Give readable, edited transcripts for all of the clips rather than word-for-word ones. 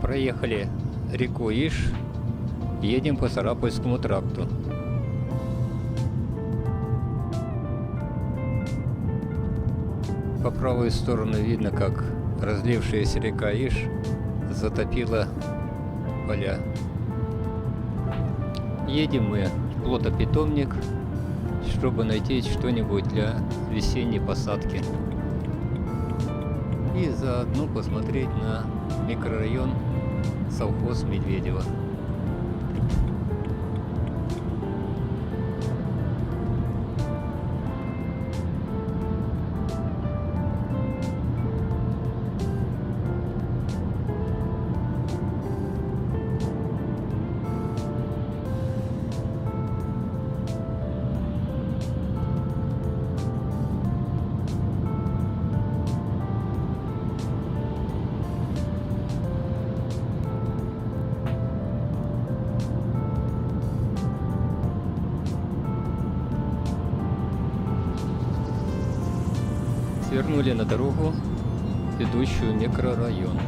Проехали реку Иш, едем по Сарапульскому тракту. По правую сторону видно, как разлившаяся река Иш затопила поля. Едем мы в плотопитомник, чтобы найти что-нибудь для весенней посадки. И заодно посмотреть на микрорайон совхоз Медведево. Свернули на дорогу, ведущую в микрорайон.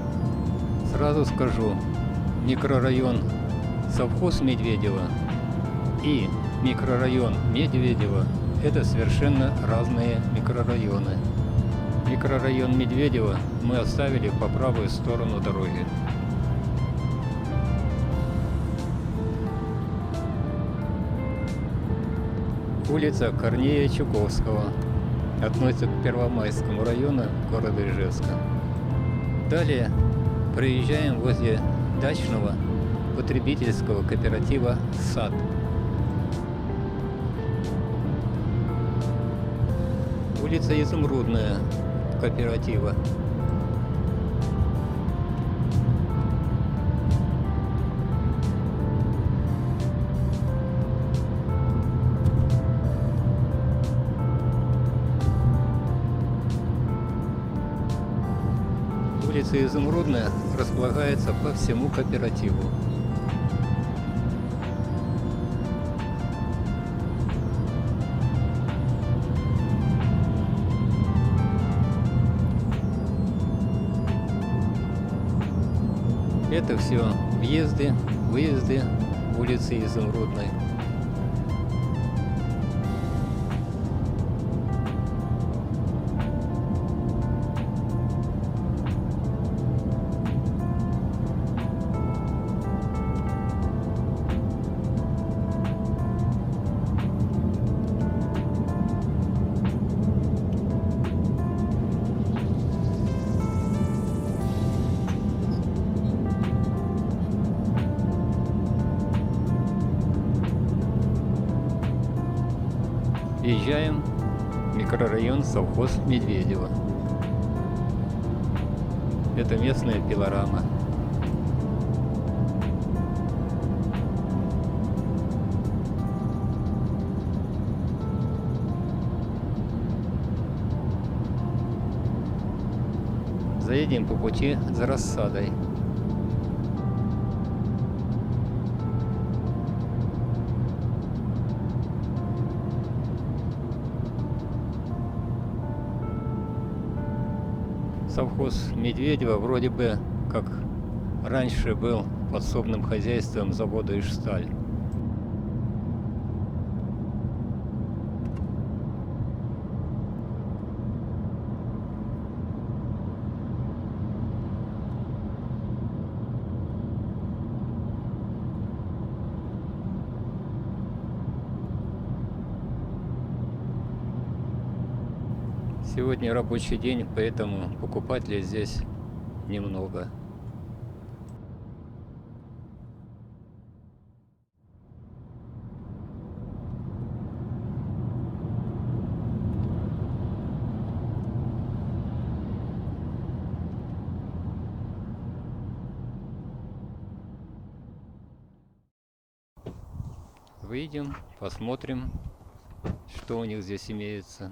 Сразу скажу, микрорайон совхоз Медведево и микрорайон Медведево – это совершенно разные микрорайоны. Микрорайон Медведево мы оставили по правую сторону дороги. Улица Корнея Чуковского. Относится к Первомайскому району города Ижевска. Далее проезжаем возле дачного потребительского кооператива «Сад». Улица Изумрудная кооператива. Улица Изумрудная располагается по всему кооперативу. Это все въезды, выезды улицы Изумрудной. Въезжаем в микрорайон совхоз Медведево. Это местная пилорама. Заедем по пути за рассадой. Совхоз Медведево вроде бы как раньше был подсобным хозяйством завода «Ижсталь». Сегодня рабочий день, поэтому покупателей здесь немного. Выйдем, посмотрим, что у них здесь имеется.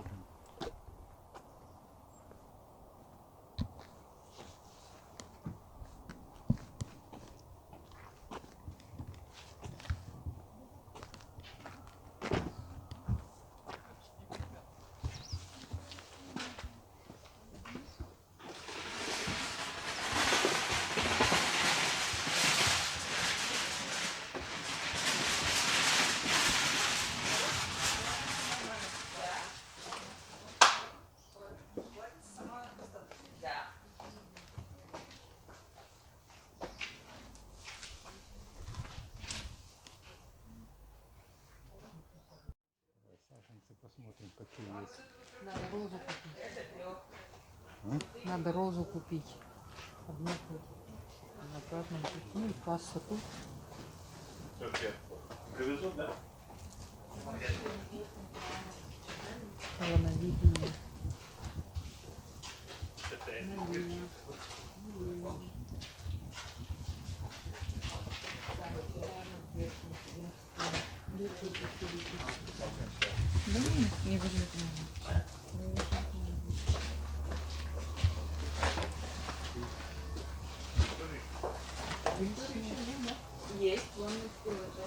Розу купить. Надо розу купить. Обнюхать. На обратном пути. Ну и касса тут. Привезут, да? Колоновидение. Да не выжить надо. Есть, полностью уже.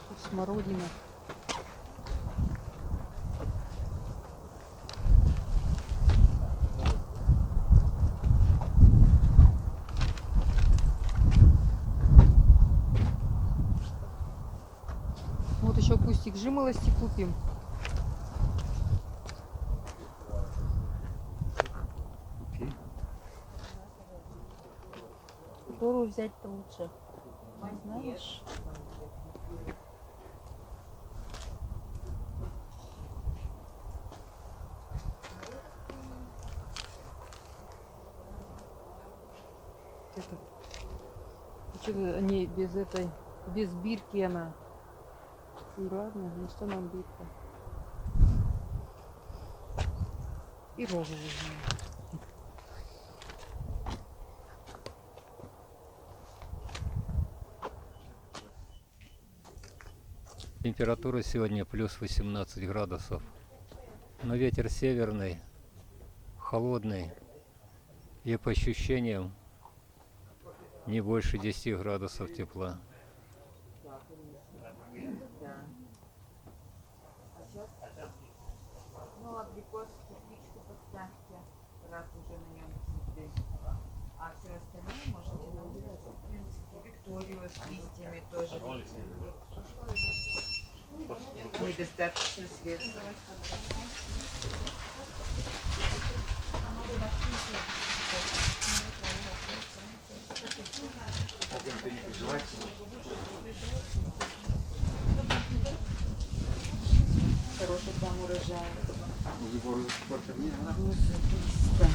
Тут смородина. Вот еще кустик жимолости купим. Которую взять-то лучше? Знаешь? Это. Что-то они без этой, без бирки она. И ладно, ну что нам бирка? И розу возьмем. Температура сегодня плюс 18 градусов. Но ветер северный, холодный. И по ощущениям не больше 10 градусов тепла. Ну, абрикос, кирпичку подставьте, раз уже на нем цветы. А все остальное можете набирать. В принципе, Викторию с листьями тоже. Недостаточно светлого. Хороший там урожай. Да.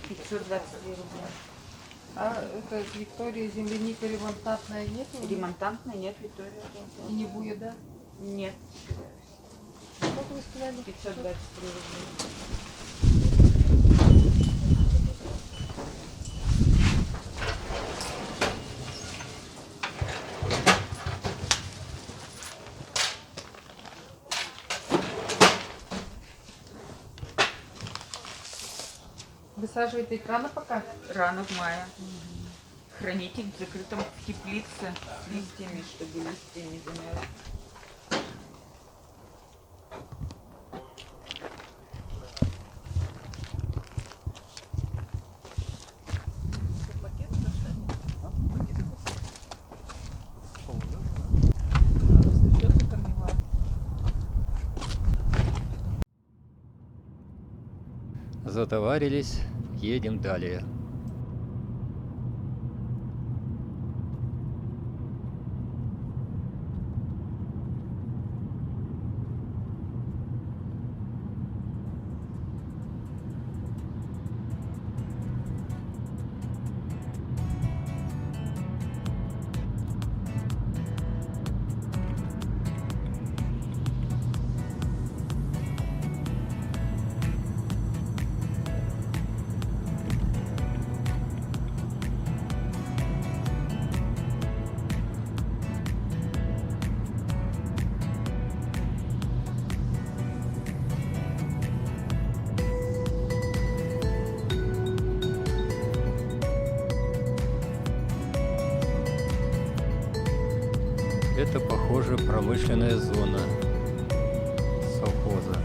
522 рубля. А это Виктория земляника ремонтантная нет? Ремонтантная нет, Виктория. И не будет, да? Нет. Сколько вы сказали? 523 рубля. Высаживаете их рано пока? Рано в мае. Храните в закрытом теплице с листьями, чтобы листья не замерзли. Затоварились, едем далее. Это, похоже, промышленная зона совхоза.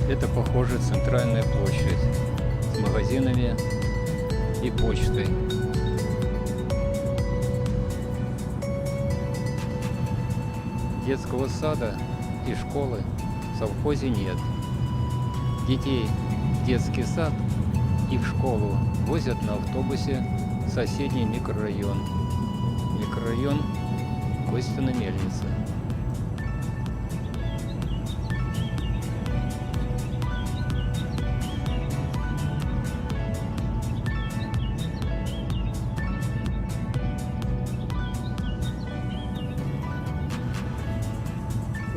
Это, похоже, центральная площадь с магазинами и почтой. Детского сада и школы в совхозе нет. Детей в детский сад и в школу возят на автобусе в соседний микрорайон. Микрорайон Костина-Мельница.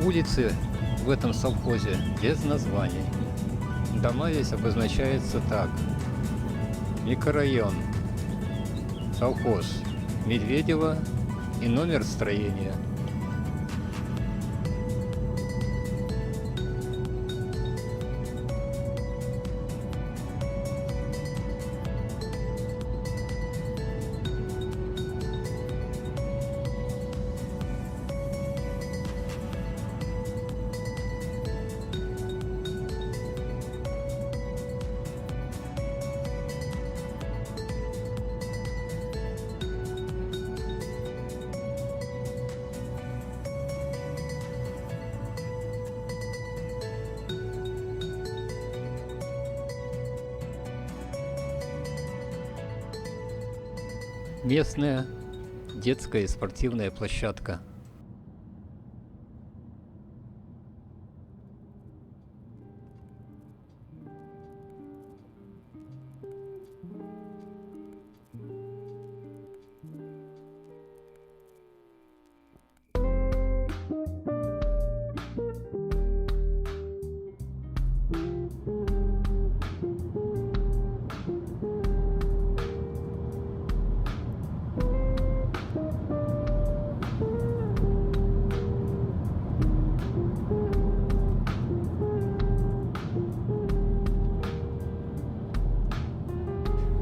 Улицы в этом совхозе без названий. Дома здесь обозначаются так. Микрорайон, совхоз Медведево и номер строения. Местная детская и спортивная площадка.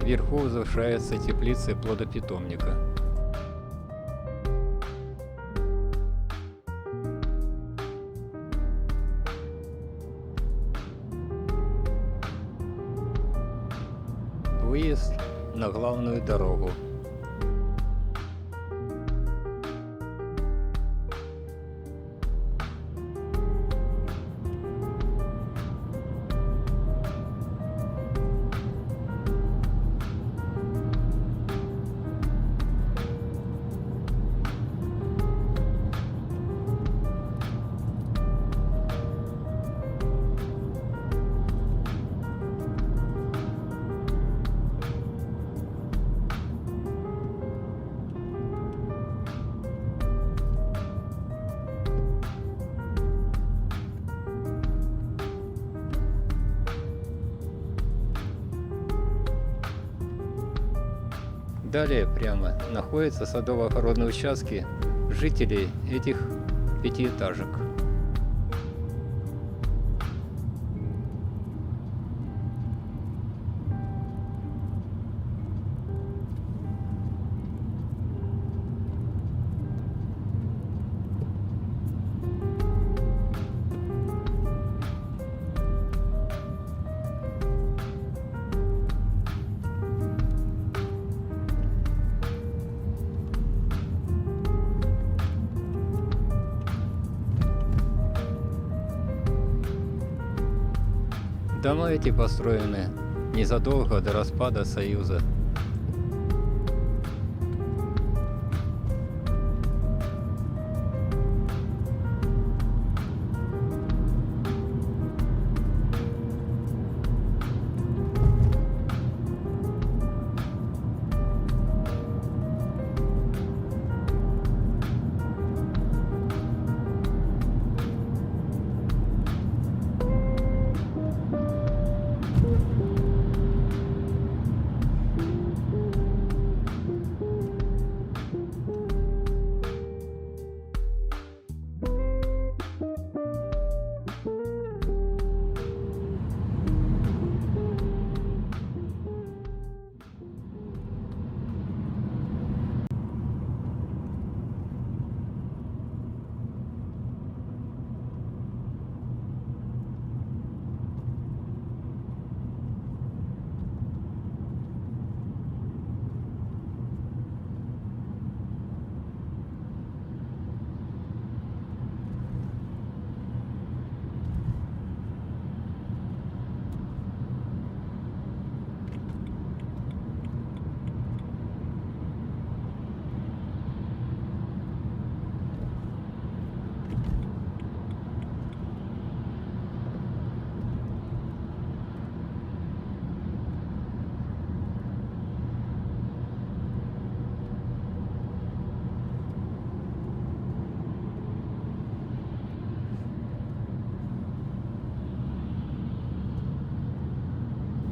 Вверху возвышается теплица плодопитомника. Выезд на главную дорогу. Далее прямо находятся садово-огородные участки жителей этих пятиэтажек. Дома эти построены незадолго до распада Союза.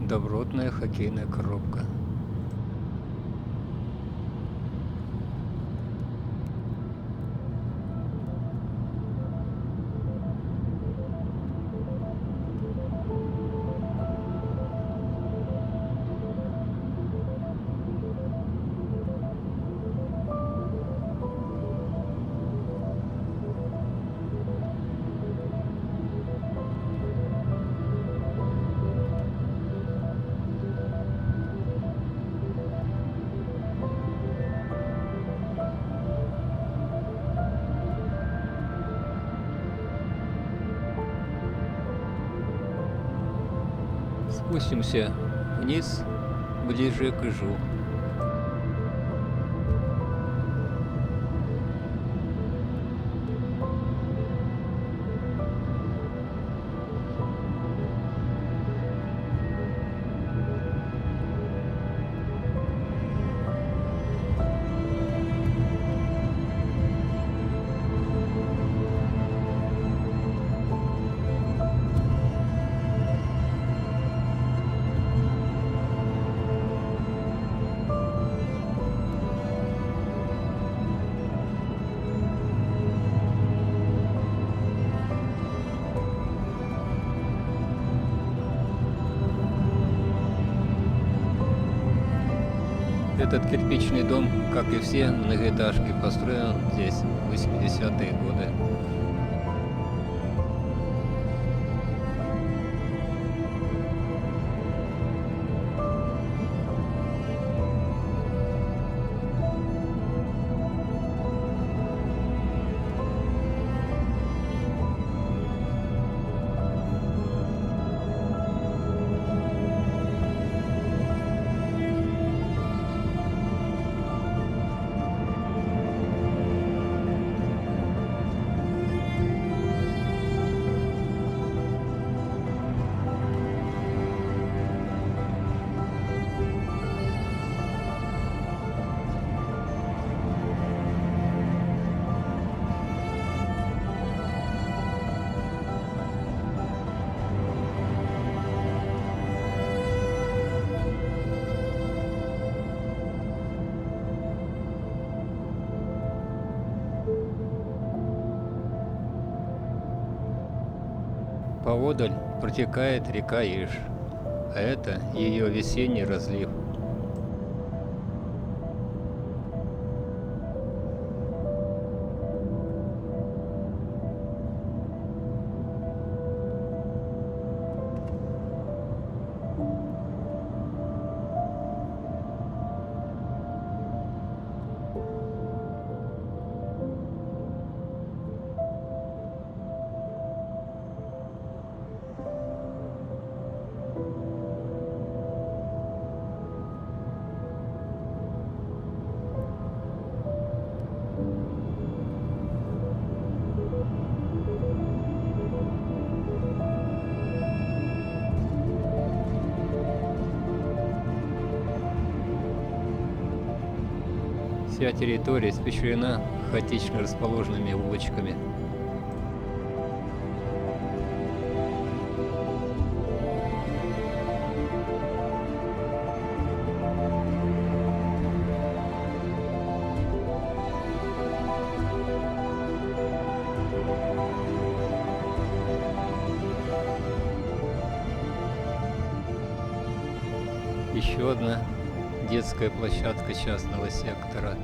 Добротная хоккейная коробка. Спустимся вниз, ближе к Ижу. Этот кирпичный дом, как и все многоэтажки, построен здесь в 80-е годы. Поодаль протекает река Иж, а это ее весенний разлив. Вся территория испещрена хаотично расположенными улочками. Еще одна детская площадка частного сектора.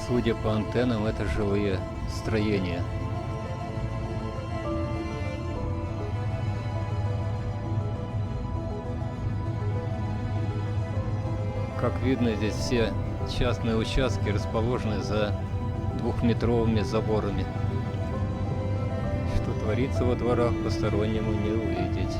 Судя по антеннам, это жилые строения. Как видно, здесь все частные участки расположены за двухметровыми заборами. Что творится во дворах, постороннему не увидеть.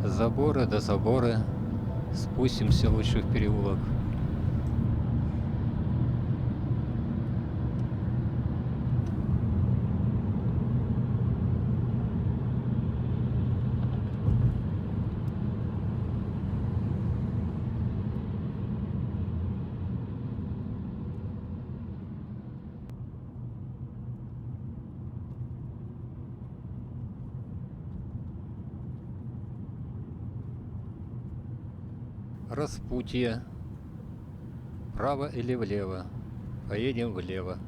Заборы до заборы. Спустимся лучше в переулок. Распутье. Вправо или влево? Поедем влево.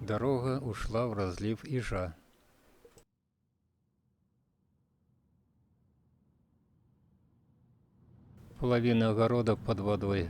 Дорога ушла в разлив Ижа. Половина огорода под водой.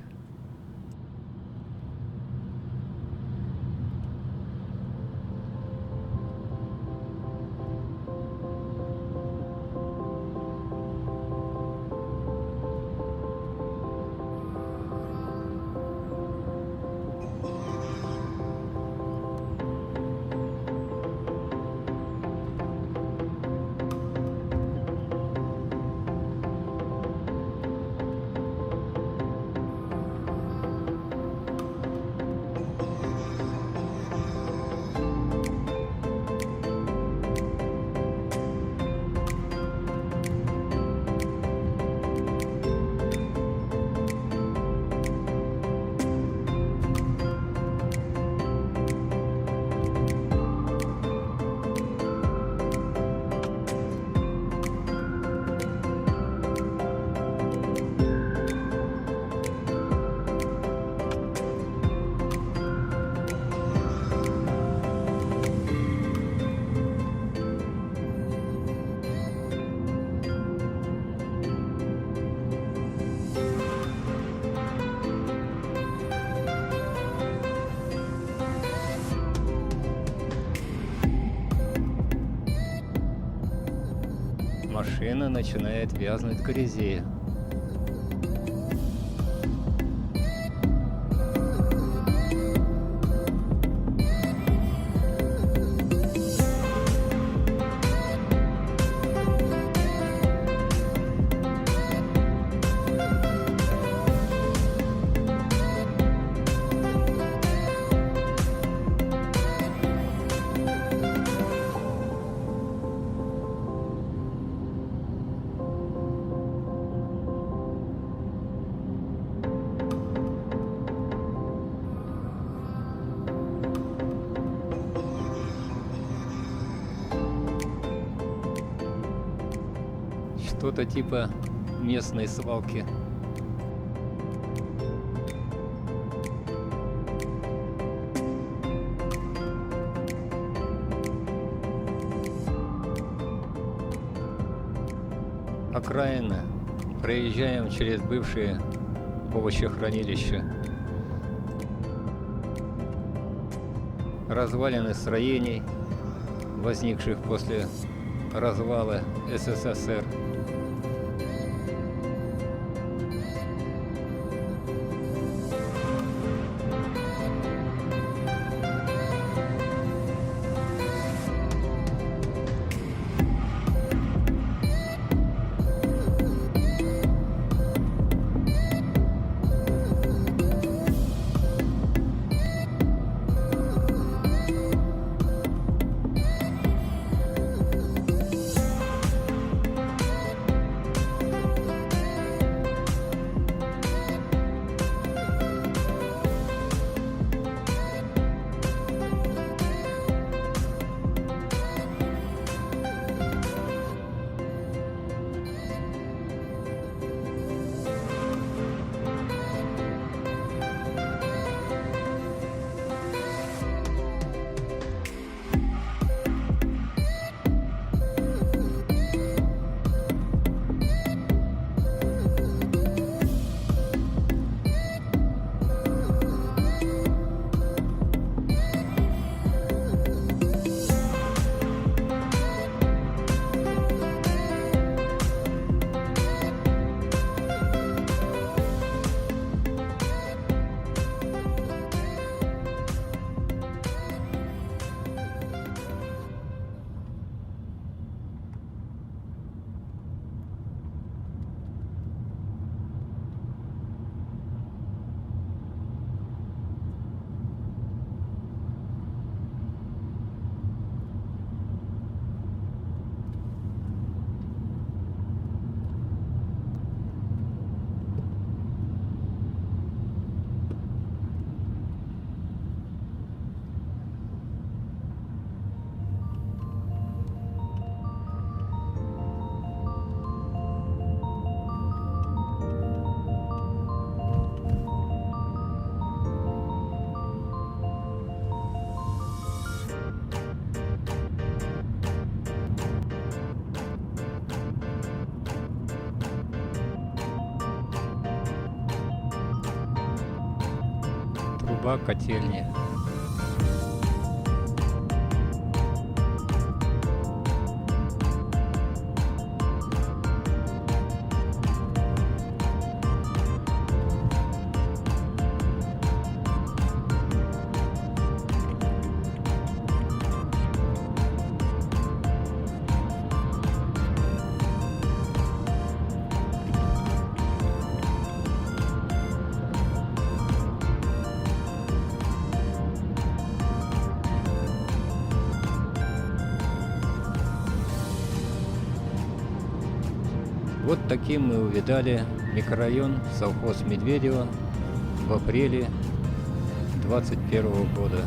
машина начинает вязнуть в грязи. Что-то типа местной свалки. Окраина. Проезжаем через бывшие овощехранилища. Развалины строений, возникших после развала СССР. Труба котельни. Вот таким мы увидали микрорайон совхоз Медведево в апреле 2021 года.